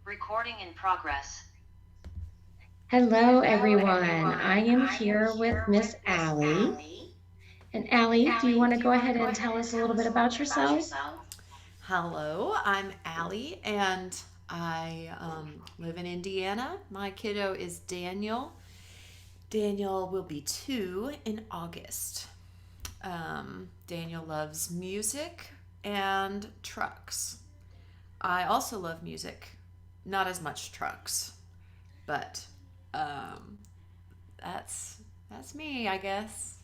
Recording in progress. Hello, Hello, everyone. I everyone. am I am here with here Miss with Miss Allie. Allie. And Allie, do you Allie, want to do go you want to ahead go and ahead tell and us a tell little us bit a little about bit about yourself? yourself? Hello, I'm Allie, and I live in Indiana. My kiddo is Daniel. Daniel will be 2 in August. Daniel loves music and trucks. I also love music, not as much trucks, but um, that's that's me, I guess.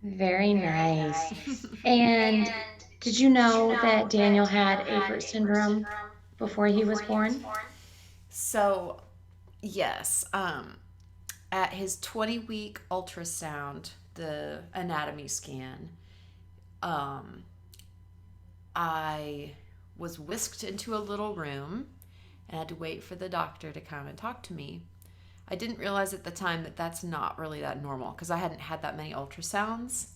Very Very nice. nice. And And did you did you know that know that Daniel Daniel had had Apert Apert syndrome syndrome before he was before he was born? born? So, yes, at his 20-week ultrasound, the anatomy scan, um, I was whisked into a little room and had to wait for the doctor to come and talk to me. I didn't realize at the time that that's not really that normal because I hadn't had that many ultrasounds.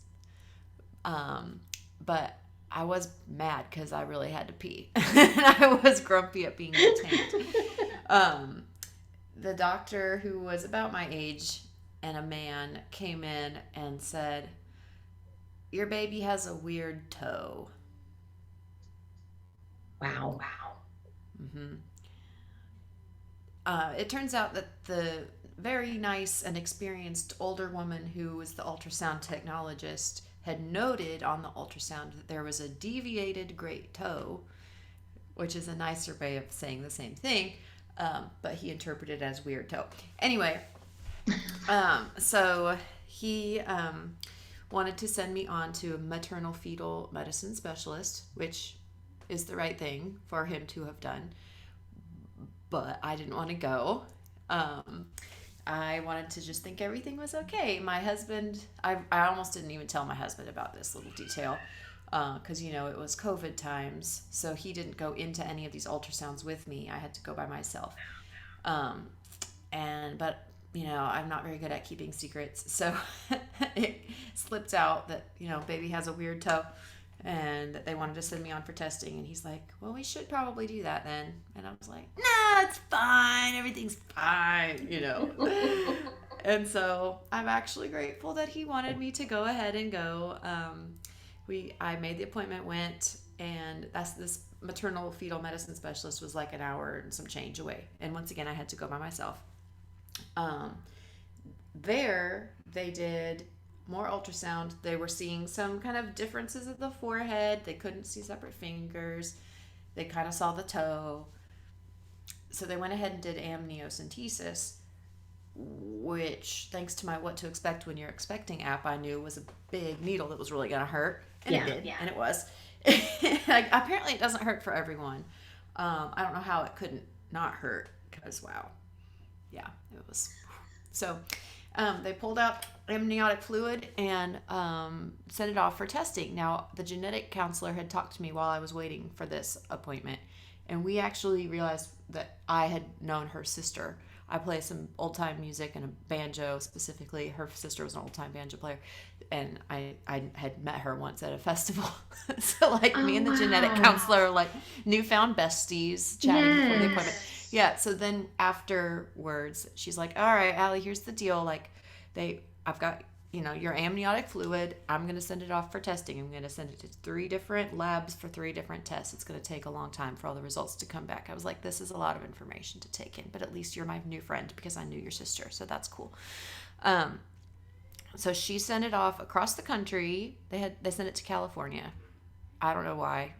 Um, but I was mad because I really had to pee. And I was grumpy at being detained. Um, the doctor, who was about my age and a man, came in and said, "Your baby has a weird toe." Wow. Wow. hmm it turns out that the very nice and experienced older woman who was the ultrasound technologist had noted on the ultrasound that there was a deviated great toe, which is a nicer way of saying the same thing, but he interpreted it as weird toe. Anyway, so he wanted to send me on to a maternal fetal medicine specialist, which is the right thing for him to have done, but I didn't want to go. Um, I wanted to just think everything was okay. My husband, I almost didn't even tell my husband about this little detail because, it was COVID times. So he didn't go into any of these ultrasounds with me. I had to go by myself. Um, but, I'm not very good at keeping secrets. So it slipped out that, baby has a weird toe and that they wanted to send me on for testing. And he's like, "Well, we should probably do that then." And I was like, "Nah, it's fine. Everything's fine. And so I'm actually grateful that he wanted me to go ahead and go. I made the appointment, went, and that's this maternal fetal medicine specialist was like an hour and some change away. And once again, I had to go by myself. Um, there, they did more ultrasound. They were seeing some kind of differences of the forehead. They couldn't see separate fingers. They kind of saw the toe. So they went ahead and did amniocentesis, which, thanks to my What to Expect When You're Expecting app, I knew was a big needle that was really going to hurt. And it Yeah. did. Yeah. And it was. Apparently, it doesn't hurt for everyone. I don't know how it couldn't not hurt because, wow. Yeah, it was. So they pulled out amniotic fluid and sent it off for testing. Now, the genetic counselor had talked to me while I was waiting for this appointment, and we actually realized that I had known her sister. I play some old time music and a banjo specifically. Her sister was an old time banjo player, and I had met her once at a festival. So, like, me Oh, and the genetic wow. counselor are like newfound besties chatting before the appointment. Yes. Yeah, so then afterwards, she's like, "All right, Allie, here's the deal. Like, I've got, your amniotic fluid. I'm going to send it off for testing. I'm going to send it to 3 different labs for 3 different tests. It's going to take a long time for all the results to come back." I was like, "This is a lot of information to take in, but at least you're my new friend because I knew your sister, so that's cool." Um, so she sent it off across the country. They sent it to California. I don't know why.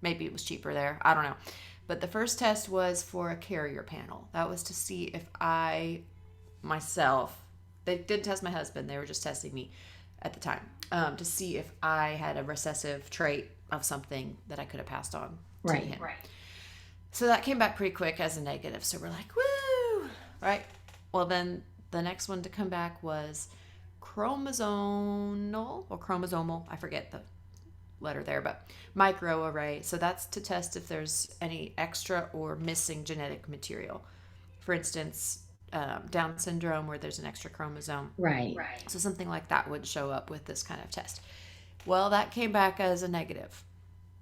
Maybe it was cheaper there. I don't know. But the first test was for a carrier panel. That was to see if I myself, they didn't test my husband, they were just testing me at the time, to see if I had a recessive trait of something that I could have passed on to Right. him. Right. So that came back pretty quick as a negative. So we're like, woo! Right? Well, then the next one to come back was chromosomal or chromosomal. I forget the letter there, but microarray. So that's to test if there's any extra or missing genetic material. For instance, Down syndrome where there's an extra chromosome. Right. Right. So something like that would show up with this kind of test. Well, that came back as a negative.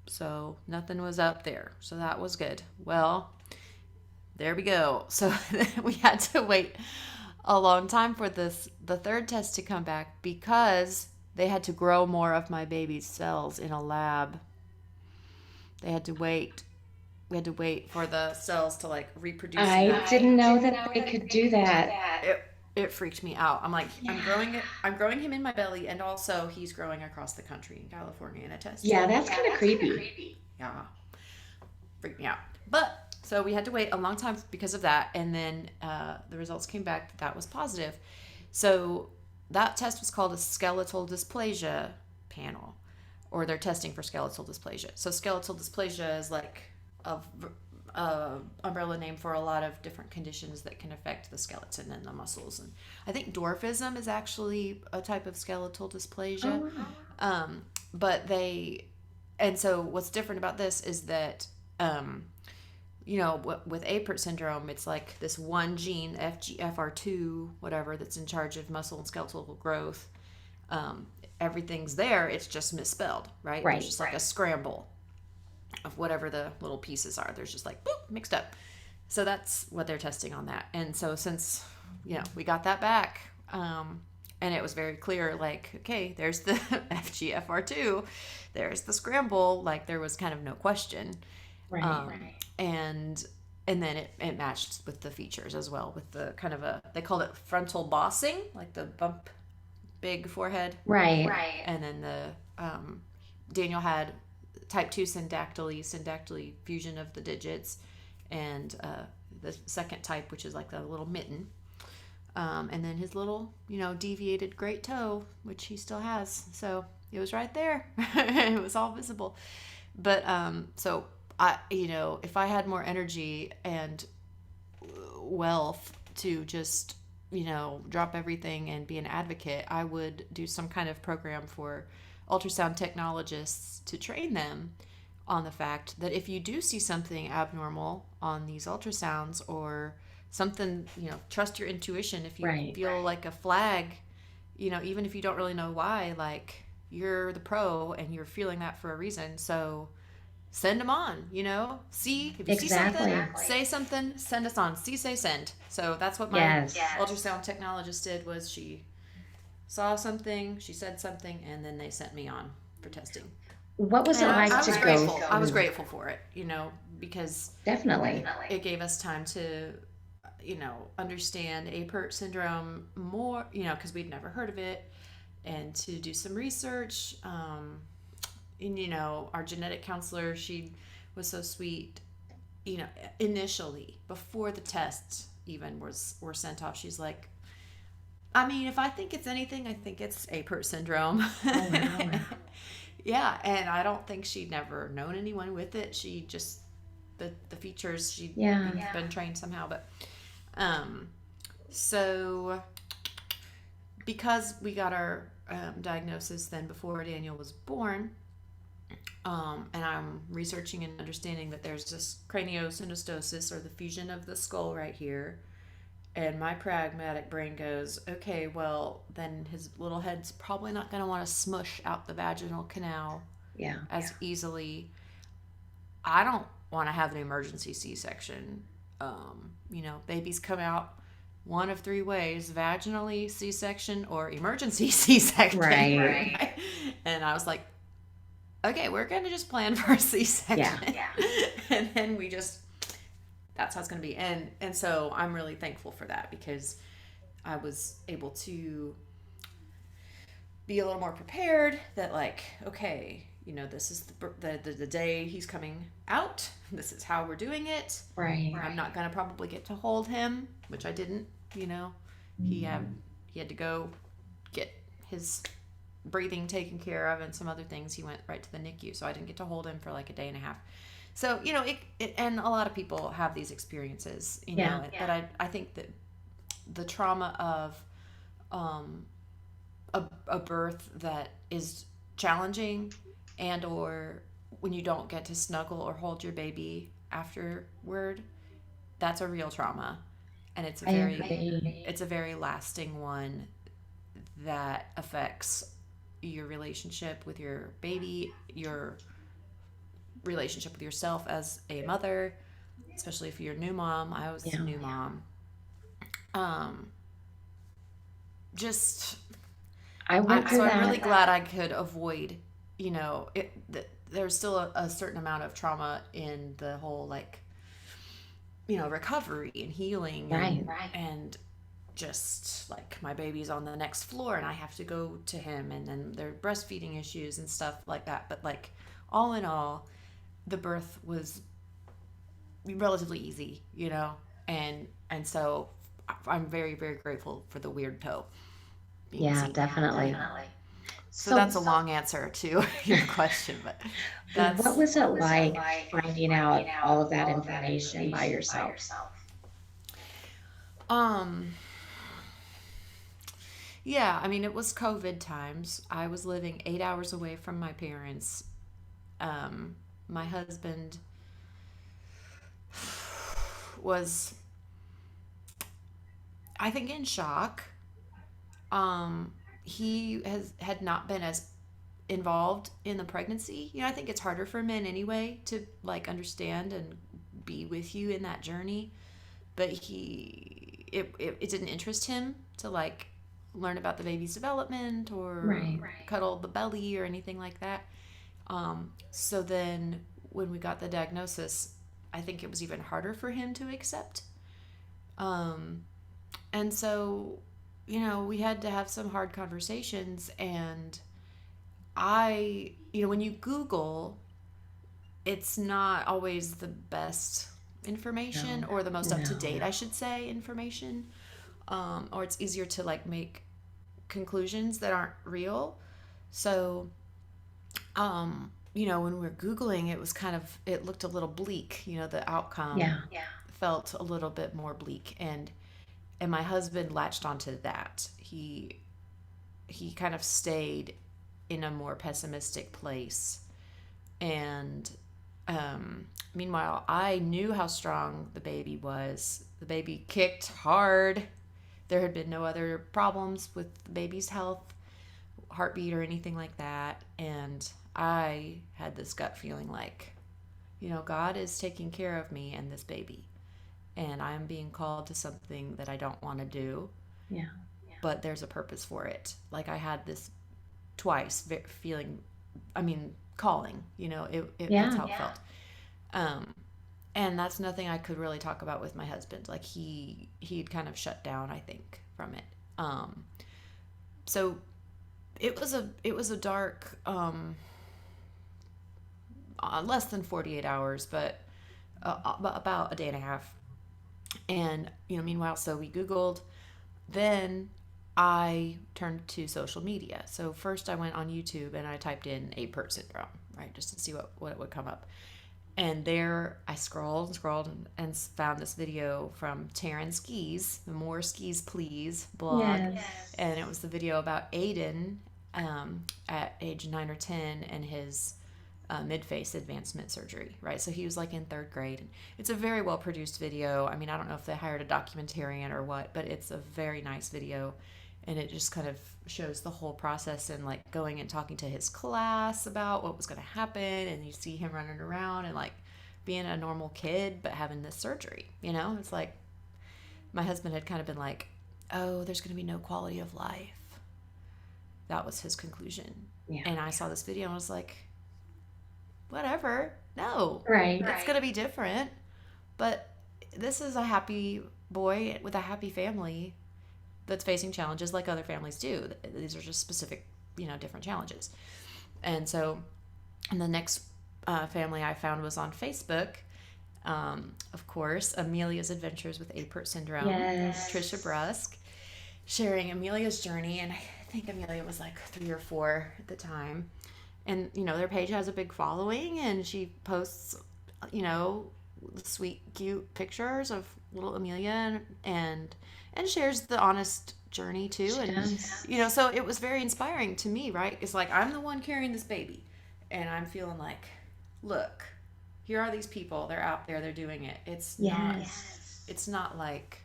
So nothing was up there. So that was good. Well, there we go. So we had to wait a long time for the third test to come back because they had to grow more of my baby's cells in a lab. They had to wait. We had to wait for the cells to like reproduce I enough. didn't know that they could do that. It freaked me out. I'm like, Yeah. I'm growing him in my belly, and also he's growing across the country in California in a test Yeah, tube. that's kind of creepy. Yeah, freaked me out. But so we had to wait a long time because of that, and then the results came back that was positive. So that test was called a skeletal dysplasia panel, or they're testing for skeletal dysplasia. So skeletal dysplasia is like a, umbrella name for a lot of different conditions that can affect the skeleton and the muscles. And I think dwarfism is actually a type of skeletal dysplasia. Oh, wow. But they, and so what's different about this is that, with Apert syndrome, it's like this one gene, FGFR2, whatever, that's in charge of muscle and skeletal growth. Everything's there, it's just misspelled, right? Right. There's just like a scramble of whatever the little pieces are. There's just like, boop, mixed up. So that's what they're testing on that. And so since, we got that back, and it was very clear, like, okay, there's the FGFR2, there's the scramble, like there was kind of no question. Right. And then it matched with the features as well, with the kind of they called it frontal bossing, like the bump, big forehead. Right. And then Daniel had type 2 syndactyly fusion of the digits, and the second type, which is like the little mitten. And then his little, deviated great toe, which he still has. So it was right there. It was all visible. But so I, if I had more energy and wealth to just, drop everything and be an advocate, I would do some kind of program for ultrasound technologists to train them on the fact that if you do see something abnormal on these ultrasounds or something, trust your intuition. If you feel like a flag, even if you don't really know why, like you're the pro and you're feeling that for a reason. So send them on, see if you see something, say something, send us on, say, send. So that's what my ultrasound technologist did. Was she saw something, she said something, and then they sent me on for testing. What was it like to go? I was grateful for it, because Definitely. it gave us time to, understand Apert syndrome more, because we'd never heard of it, and to do some research. And, our genetic counselor, she was so sweet, initially, before the tests even were sent off. She's like, I mean, if I think it's anything, I think it's Apert syndrome. Oh, wow. Yeah, and I don't think she'd never known anyone with it. She just, the features, she'd been trained somehow. But so because we got our diagnosis then before Daniel was born, and I'm researching and understanding that there's this craniosynostosis, or the fusion of the skull right here. And my pragmatic brain goes, okay, well, then his little head's probably not going to want to smush out the vaginal canal as easily. I don't want to have an emergency C-section. Babies come out one of three ways: vaginally, C-section, or emergency C-section. Right. And I was like, okay, we're going to just plan for a C-section. Yeah. And then that's how it's going to be. And so I'm really thankful for that, because I was able to be a little more prepared that, like, okay, this is the day he's coming out. This is how we're doing it. Right. I'm not going to probably get to hold him, which I didn't, he had to go get his breathing taken care of and some other things. He went right to the NICU, so I didn't get to hold him for like a day and a half. So, and a lot of people have these experiences, but I think that the trauma of a birth that is challenging, and or when you don't get to snuggle or hold your baby afterward, that's a real trauma. And it's a very lasting one that affects your relationship with your baby, your relationship with yourself as a mother, especially if you're a new mom. I was a Yeah. new mom. Um, just I went through so I'm really that. glad I could avoid, there's still a certain amount of trauma in the whole like, recovery and healing Right. and just like my baby's on the next floor and I have to go to him and then there are breastfeeding issues and stuff like that. But like all in all, the birth was relatively easy, and so I'm very, very grateful for the weird toe being Yeah, seen. definitely. So that's So, a long answer to your question, but what that's was it like finding out all of that information by yourself? um yeah, I mean it was COVID times. I was living 8 hours away from my parents. My husband was, I think, in shock. He had not been as involved in the pregnancy. I think it's harder for men anyway to like understand and be with you in that journey. But it didn't interest him to like learn about the baby's development or Right. cuddle the belly or anything like that. So then when we got the diagnosis, I think it was even harder for him to accept. Um, and so, we had to have some hard conversations. And when you Google, it's not always the best information No. or the most up to No. date, I should say, information. Or it's easier to like make conclusions that aren't real. So, when we're Googling, it was it looked a little bleak. The outcome Yeah. felt a little bit more bleak. And my husband latched onto that. He kind of stayed in a more pessimistic place. And meanwhile, I knew how strong the baby was. The baby kicked hard. There had been no other problems with the baby's health, heartbeat, or anything like that. And I had this gut feeling like, God is taking care of me and this baby. And I'm being called to something that I don't want to do, Yeah. but there's a purpose for it. Like I had this twice feeling, I mean, calling, that's Yeah. how it felt. Um, and that's nothing I could really talk about with my husband. Like he'd kind of shut down, I think, from it. So it was a dark, less than 48 hours, but about a day and a half. And meanwhile, so we Googled. Then I turned to social media. So first I went on YouTube and I typed in apert syndrome, right, just to see what it would come up. And there I scrolled and scrolled and found this video from Taryn Skis, the More Skis Please blog. Yes. And it was the video about Aiden at age 9 or 10 and his mid-face advancement surgery, right? So he was like in third grade. And it's a very well-produced video. I mean, I don't know if they hired a documentarian or what, but it's a very nice video. And it just kind of shows the whole process and like going and talking to his class about what was going to happen. And you see him running around and like being a normal kid, but having this surgery, It's like my husband had kind of been like, oh, there's going to be no quality of life. That was his conclusion. Yeah. And I saw this video and I was like, whatever. No. Right. It's going to be different. But this is a happy boy with a happy family that's facing challenges like other families do. These are just specific, different challenges. And so, and the next family I found was on Facebook. Of course, Amelia's Adventures with Apert Syndrome. Yes. Trisha Brusk sharing Amelia's journey. And I think Amelia was like 3 or 4 at the time. And, their page has a big following and she posts, sweet, cute pictures of little Amelia and shares the honest journey too. And, so it was very inspiring to me, right? It's like, I'm the one carrying this baby and I'm feeling like, look, here are these people. They're out there. They're doing it. It's not like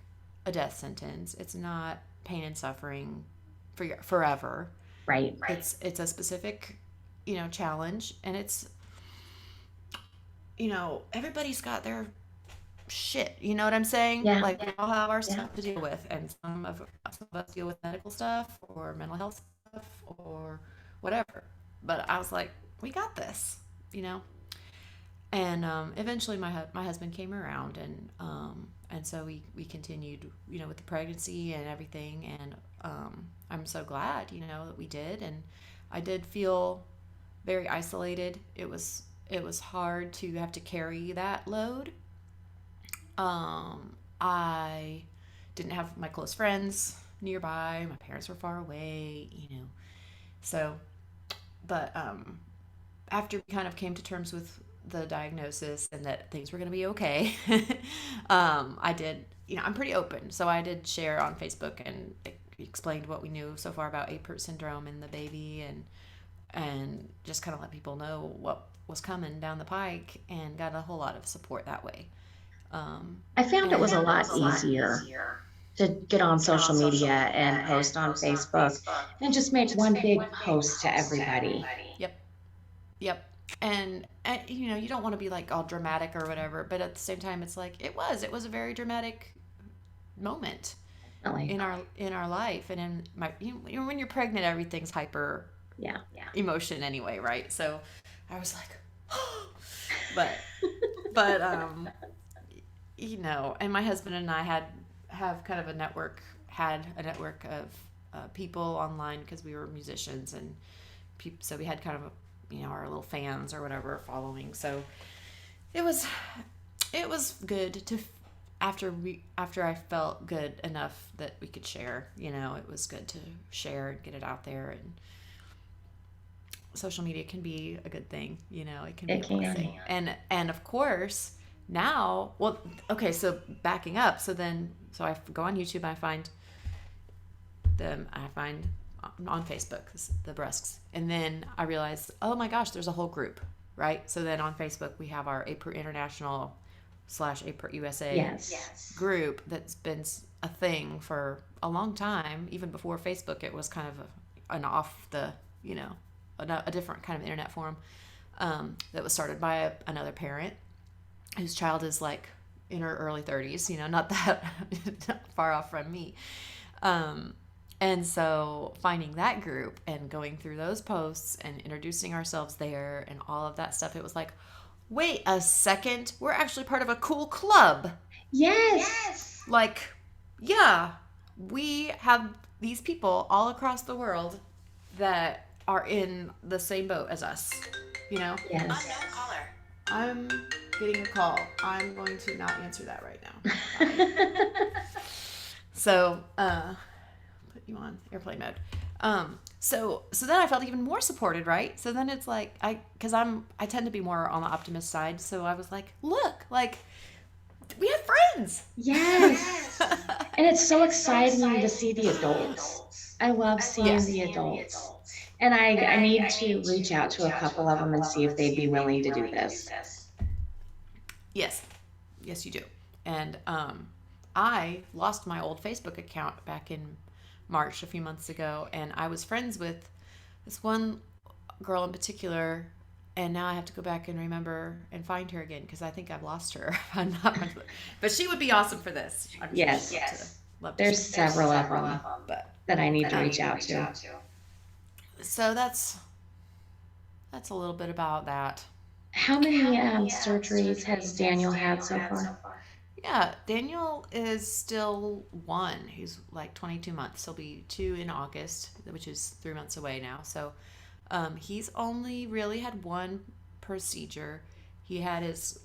a death sentence. It's not pain and suffering for forever. Right. It's a specific, challenge, and it's everybody's got their shit. You know what I'm saying? Yeah. Like we all have our Yeah. stuff to deal with, and some of us deal with medical stuff or mental health stuff or whatever. But I was like, we got this, you know. And eventually, my husband came around, and so we continued, with the pregnancy and everything. And I'm so glad, that we did. And I did feel very isolated. It was hard to have to carry that load. I didn't have my close friends nearby. My parents were far away. So, but after we kind of came to terms with the diagnosis and that things were going to be okay, I did, I'm pretty open. So I did share on Facebook and explained what we knew so far about Apert syndrome and the baby, and just kind of let people know what was coming down the pike, and got a whole lot of support that way. I found it And was a lot easier to get on social media and post on Facebook and just make one big post to everybody. yep, yep. And you don't want to be like all dramatic or whatever, but at the same time, it's like it was a very dramatic moment Really. in our life, and in my when you're pregnant, everything's hyper Yeah. emotion anyway, right? So I was like, but and my husband and I have kind of had a network of people online because we were musicians, and so we had kind of our little fans or whatever following. So it was good to after I felt good enough that we could share. It was good to share and get it out there. And social media can be a good thing. It can be It a blessing. And of course now, well, okay, so backing up, so I go on YouTube, I find on Facebook the breasts, and then I realize, oh my gosh, there's a whole group, right? So then on Facebook we have our APER International / APER USA Yes. group that's been a thing for a long time. Even before Facebook, it was kind of an off the a different kind of internet forum, that was started by another parent whose child is like in her early 30s, not that far off from me. And so finding that group and going through those posts and introducing ourselves there and all of that stuff, it was like, wait a second, we're actually part of a cool club. Yes. Like, yeah, we have these people all across the world that are in the same boat as us, Yes. Unknown caller. I'm getting a call. I'm going to not answer that right now. So, put you on airplane mode. So then I felt even more supported, right? So then it's like because I tend to be more on the optimist side. So I was like, look, like we have friends. Yes. And it's so exciting to see the adults. I love seeing the adults. And I need to reach out to a couple of them and see if they'd be willing to do this. Yes, you do. And I lost my old Facebook account back in March a few months ago, and I was friends with this one girl in particular, and now I have to go back and remember and find her again because I think I've lost her. I'm not friends with her. But she would be awesome for this. I'm Yes. There's several of them that I need to reach out to. So that's a little bit about that. How many surgeries has Daniel had so far? Yeah, Daniel is still 1. He's like 22 months. He'll be 2 in August, which is 3 months away now. So he's only really had one procedure. He had his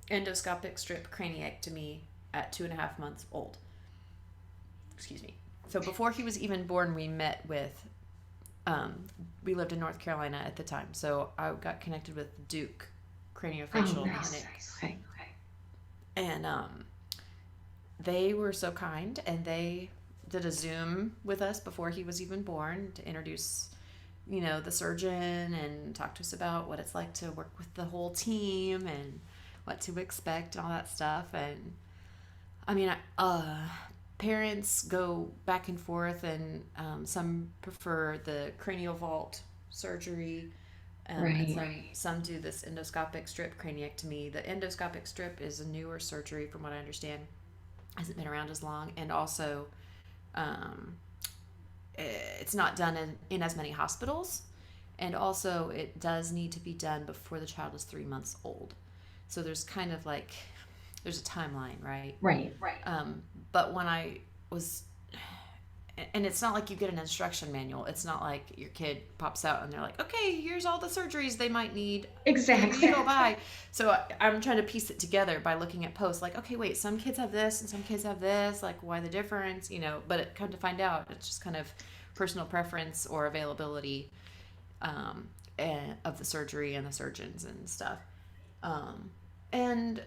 endoscopic strip craniectomy at 2.5 months old. Excuse me. So before he was even born, we met with, we lived in North Carolina at the time. So I got connected with Duke Craniofacial Clinic. Okay. And they were so kind, and they did a Zoom with us before he was even born to introduce, the surgeon, and talk to us about what it's like to work with the whole team and what to expect and all that stuff. And I mean, parents go back and forth, and some prefer the cranial vault surgery, And Right. some do this endoscopic strip craniectomy. The endoscopic strip is a newer surgery, from what I understand. Hasn't been around as long, and also um, it's not done in as many hospitals, and also it does need to be done before the child is 3 months old. So there's kind of like there's a timeline, right? Right. Um, but when I was, and it's not like you get an instruction manual. It's not like your kid pops out and they're like, okay, here's all the surgeries they might need. Here you Exactly. go, bye. So I'm trying to piece it together by looking at posts like, okay, wait, some kids have this and some kids have this. Like, why the difference? But come to find out, it's just kind of personal preference or availability of the surgery and the surgeons and stuff. Um, and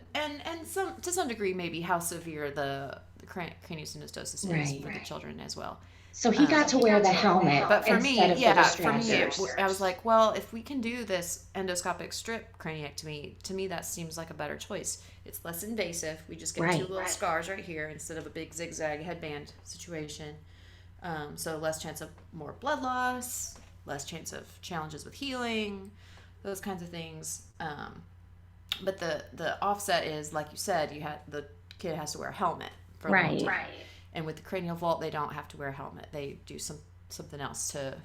some to some degree maybe how severe the craniosynostosis is Right. for the children as well. So he got to wear the But helmet for instead me, of the yeah, for me, distractors. I was like, well, if we can do this endoscopic strip craniectomy, to me that seems like a better choice. It's less invasive. We just get two Right. little scars right here instead of a big zigzag headband situation. So less chance of more blood loss, less chance of challenges with healing, those kinds of things. But the offset is, like you said, the kid has to wear a helmet for a long Right. time. And with the cranial vault, they don't have to wear a helmet. They do something else to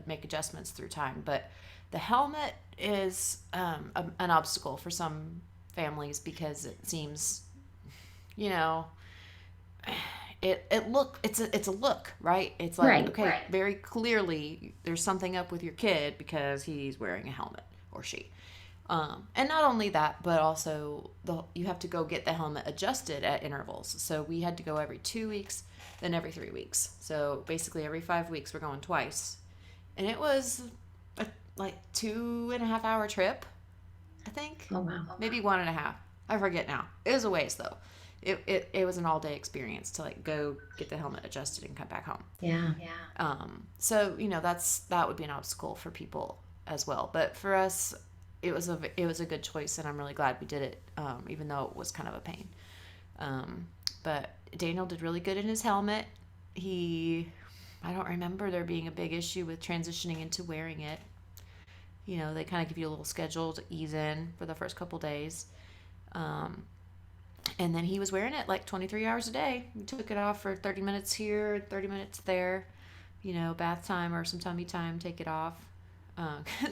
make adjustments through time. But the helmet is an obstacle for some families because it seems, you know, it's a look, right? It's like, Right. okay, very clearly there's something up with your kid because he's wearing a helmet, or she. And not only that, but also you have to go get the helmet adjusted at intervals. So we had to go every 2 weeks, then every 3 weeks. So basically every 5 weeks we're going twice. And it was a like 2.5 hour trip, I think. Oh wow. Maybe 1.5. I forget now. It was a ways though. It was an all day experience to like go get the helmet adjusted and come back home. Yeah. So that would be an obstacle for people as well. But for us, it was a good choice, and I'm really glad we did it, even though it was kind of a pain. But Daniel did really good in his helmet. I don't remember there being a big issue with transitioning into wearing it. They kind of give you a little schedule to ease in for the first couple days. And then he was wearing it like 23 hours a day. We took it off for 30 minutes here, 30 minutes there. Bath time or some tummy time, take it off.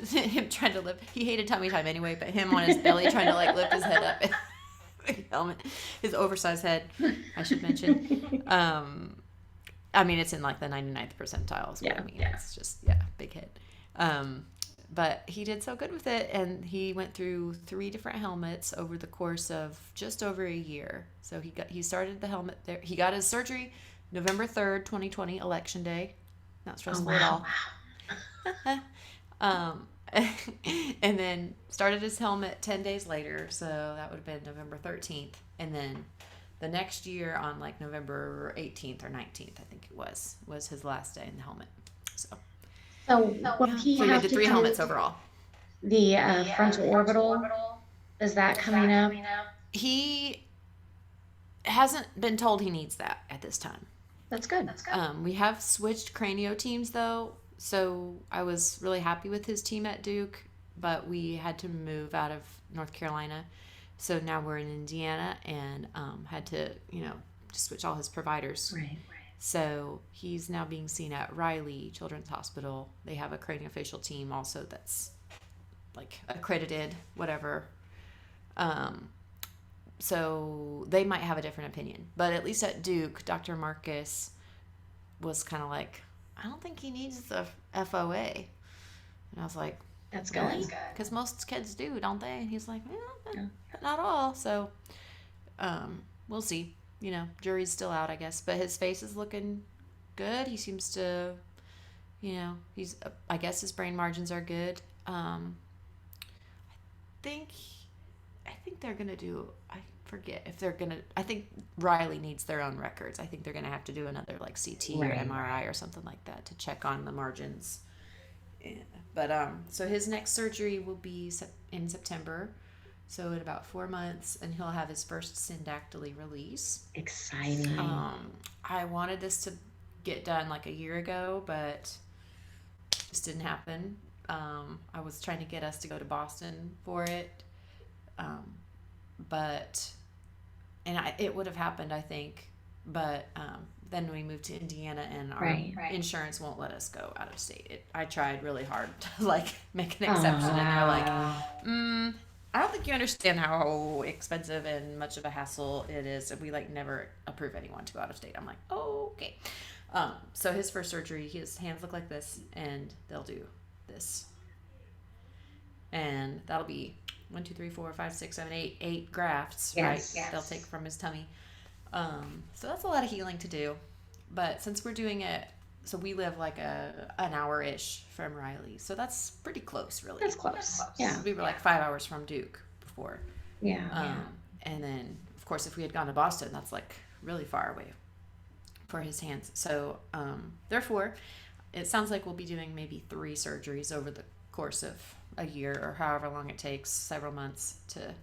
Him trying to lift, he hated tummy time anyway, but him on his belly trying to like lift his head up. Helmet, his oversized head, I should mention. I mean, it's in like the 99th percentile is what I mean. It's just, big head. But he did so good with it, and he went through 3 different helmets over the course of just over a year. So he started the helmet there. He got his surgery November 3rd, 2020, election day. Not stressful at all. And then started his helmet 10 days later, so that would have been November 13th. And then the next year on like November 18th or 19th, I think it was his last day in the helmet. So will he so we have did to 3 do helmets overall. the frontal orbital? Is that coming up? He hasn't been told he needs that at this time. That's good. We have switched cranio teams though, so I was really happy with his team at Duke, but we had to move out of North Carolina, so now we're in Indiana, and had to switch all his providers. Right. So he's now being seen at Riley Children's Hospital. They have a craniofacial team also that's like accredited, whatever. So they might have a different opinion. But at least at Duke, Dr. Marcus was kind of like, I don't think he needs the FOA. And I was like, That's really? good. Because most kids do, don't they? And he's like, not all. So we'll see. Jury's still out, I guess. But his face is looking good. He seems to, I guess his brain margins are good. I think they're going to do, I forget if they're going to, I think Riley needs their own records. I think they're going to have to do another like CT or MRI or something like that to check on the margins. Yeah. But so his next surgery will be in September. So in about 4 months, and he'll have his first syndactyly release. Exciting. I wanted this to get done like a year ago, but it just didn't happen. I was trying to get us to go to Boston for it, um, but it would have happened, I think, but then we moved to Indiana, and our insurance won't let us go out of state. I tried really hard to like make an exception, and they're like, I don't think you understand how expensive and much of a hassle it is. We like never approve anyone to go out of state. I'm like, oh, okay. So his first surgery, his hands look like this, and they'll do this, and that'll be 1, 2, 3, 4, 5, 6, 7, 8 grafts, right? Yes. They'll take from his tummy. So that's a lot of healing to do. But since we're doing it, so we live like an hour-ish from Riley. So that's pretty close, really. That's close. Yeah. We were like 5 hours from Duke before. Yeah. And then, of course, if we had gone to Boston, that's like really far away for his hands. So, therefore, it sounds like we'll be doing maybe 3 surgeries over the course of a year, or however long it takes, several months, to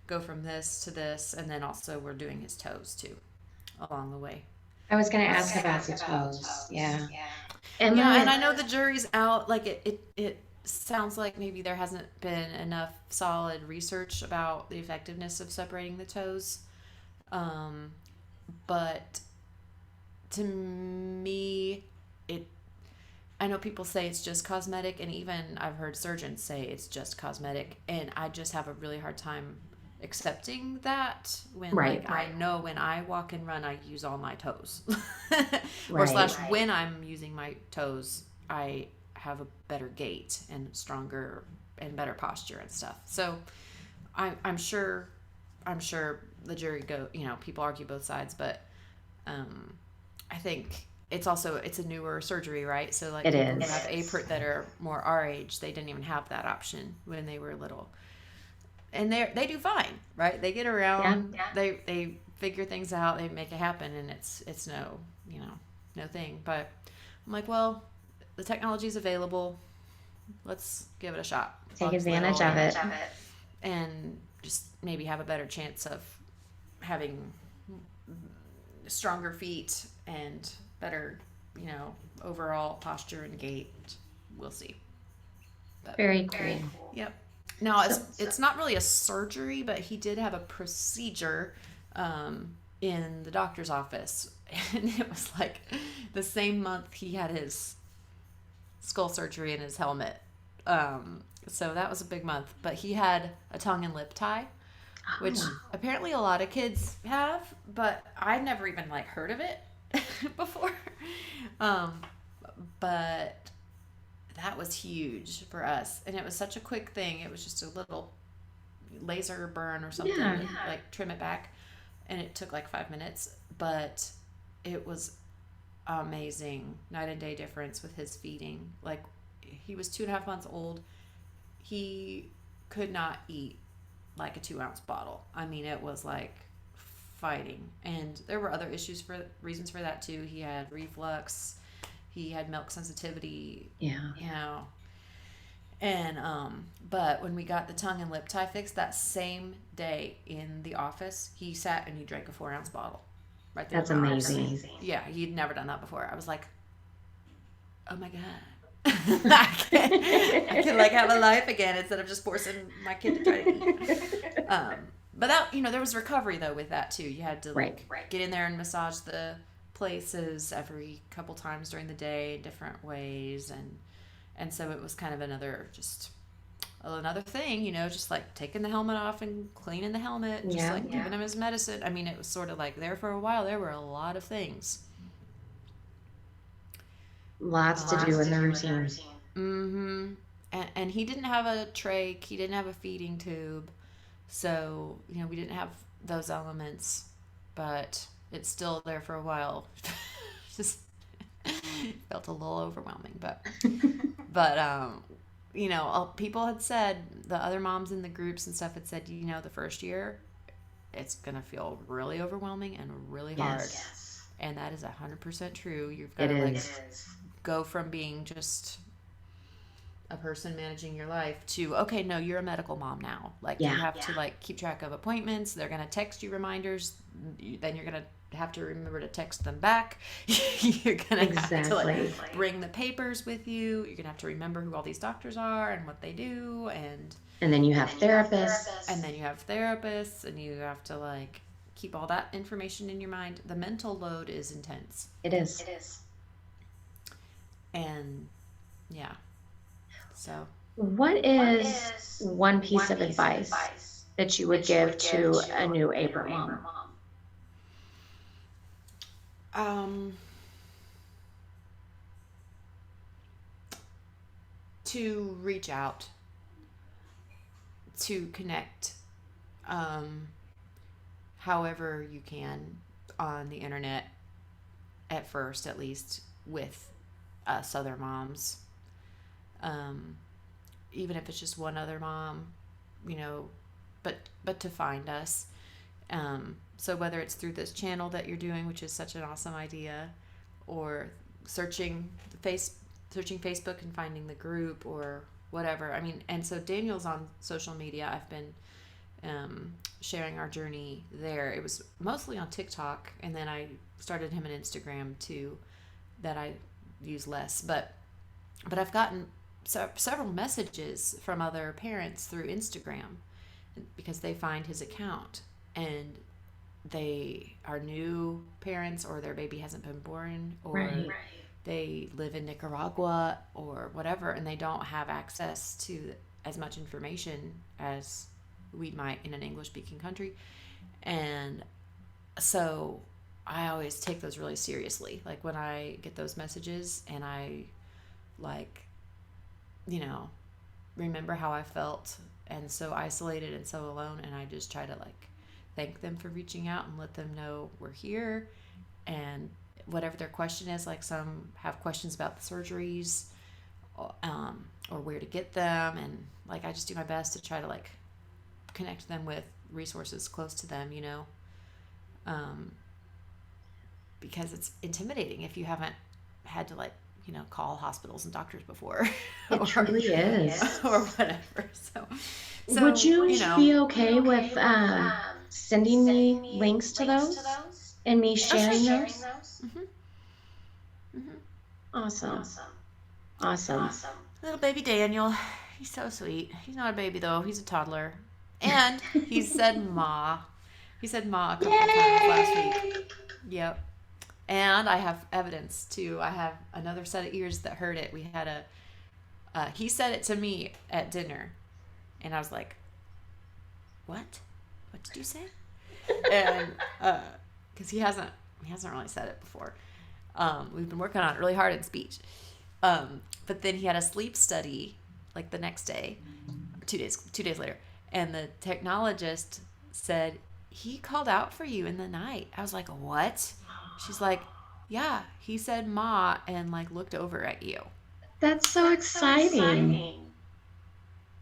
go from this to this. And then also we're doing his toes too along the way. I was going to ask about the toes. Yeah. And I know the jury's out. Like it sounds like maybe there hasn't been enough solid research about the effectiveness of separating the toes. But to me, I know people say it's just cosmetic, and even I've heard surgeons say it's just cosmetic, and I just have a really hard time accepting that when I know when I walk and run, I use all my toes. Or when I'm using my toes, I have a better gait and stronger and better posture and stuff. So I'm sure the jury people argue both sides, but I think it's a newer surgery, right? So like people who have apert that are more our age, they didn't even have that option when they were little. And they do fine, right? They get around, they figure things out, they make it happen, and it's no thing. But I'm like, well, the technology's available. Let's give it a shot. Take advantage of it. And just maybe have a better chance of having stronger feet and better, overall posture and gait. We'll see. But, very cool. Yep. Now, it's not really a surgery, but he did have a procedure in the doctor's office. And it was like the same month he had his skull surgery and his helmet. So that was a big month. But he had a tongue and lip tie, which apparently a lot of kids have, but I'd never even heard of it before. But that was huge for us, and it was such a quick thing. It was just a little laser burn or something, trim it back, and it took 5 minutes, but it was amazing. Night and day difference with his feeding. He was 2.5 months old. He could not eat a 2-ounce bottle. I mean, it was fighting, and there were other reasons for that too. He had reflux. He had milk sensitivity. Yeah. And but when we got the tongue and lip tie fixed, that same day in the office, he sat and he drank a 4-ounce bottle. Right there. That's amazing. Yeah, he'd never done that before. I was like, oh my God. I can have a life again instead of just forcing my kid to try to eat. But that, there was recovery though with that too. You had to get in there and massage the places every couple times during the day in different ways, and so it was kind of another thing, just taking the helmet off and cleaning the helmet, and just giving him his medicine. I mean, it was sort of there for a while. There were a lot of things, lots to do in the routine. Mm-hmm. And he didn't have a trach, he didn't have a feeding tube, so we didn't have those elements, but it's still there for a while. Just felt a little overwhelming, but people had said, the other moms in the groups and stuff had said, the first year it's gonna feel really overwhelming and really hard. And that is 100% true. You've got to go from being just a person managing your life to, okay, no, you're a medical mom now. Like you Yeah. have to like keep track of appointments. They're going to text you reminders. Then you're going to have to remember to text them back. You're going to have to Exactly. like bring the papers with you. You're going to have to remember who all these doctors are and what they do. And then you have therapists. And then you have therapists and you have to like keep all that information in your mind. The mental load is intense. It is. And yeah. So, What is one piece of advice that you would give to a new Abram mom? To reach out, to connect, however you can on the internet, at first at least, with us other moms. Even if it's just one other mom, you know, but to find us. So whether it's through this channel that you're doing, which is such an awesome idea, or searching Facebook and finding the group or whatever. I mean, and so Daniel's on social media. I've been sharing our journey there. It was mostly on TikTok, and then I started him an Instagram too, that I use less. But I've gotten several messages from other parents through Instagram because they find his account and they are new parents, or their baby hasn't been born, or they live in Nicaragua or whatever, and they don't have access to as much information as we might in an English-speaking country. And so I always take those really seriously. Like when I get those messages and I like, you know, remember how I felt and so isolated and so alone, and I just try to like thank them for reaching out and let them know we're here, and whatever their question is, like some have questions about the surgeries, or where to get them, and like I just do my best to try to like connect them with resources close to them, you know, because it's intimidating if you haven't had to like, you know, call hospitals and doctors before. It truly is. Or whatever. So would you be okay with sending me links to those and me sharing those? Awesome. Little baby Daniel, he's so sweet. He's not a baby though, he's a toddler. And he said ma. He said ma a couple times last week. Yep. And I have evidence too. I have another set of ears that heard it. We had he said it to me at dinner, and I was like, what did you say? And because he hasn't really said it before. We've been working on it really hard in speech, but then he had a sleep study like the next day, 2 days later, and the technologist said he called out for you in the night. I was like, what? She's like, yeah, he said ma and like looked over at you. That's so exciting.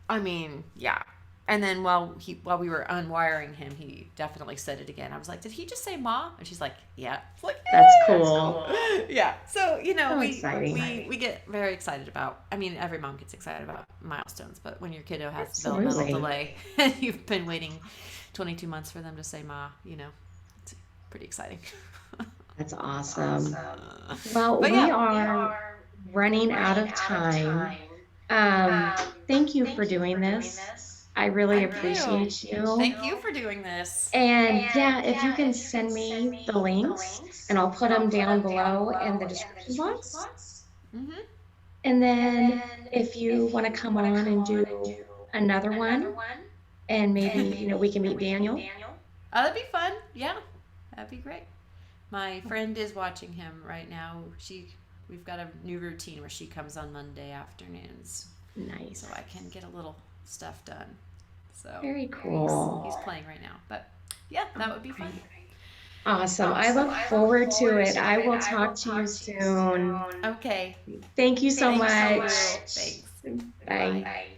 I mean, yeah. And then while we were unwiring him, he definitely said it again. I was like, did he just say ma? And she's like, yeah. It's like, that's cool. Yeah. So, you know, so we get very excited about, I mean, every mom gets excited about milestones, but when your kiddo has developmental delay and you've been waiting 22 months for them to say ma, you know, it's pretty exciting. That's awesome. Well, we are running out of time. Thank you for doing this. I really appreciate you. Thank you for doing this. And yeah, if you can send me the links, and I'll put them down below in the description box. And then if you want to come on and do another one, and maybe, you know, we can meet Daniel. Oh, that'd be fun. Yeah, that'd be great. My friend is watching him right now. We've got a new routine where she comes on Monday afternoons. Nice. So I can get a little stuff done. So very cool. He's playing right now. But yeah, that would be fun. Awesome. I look forward to it. I will talk to you soon. Okay. Thank you so much. Thanks. Bye.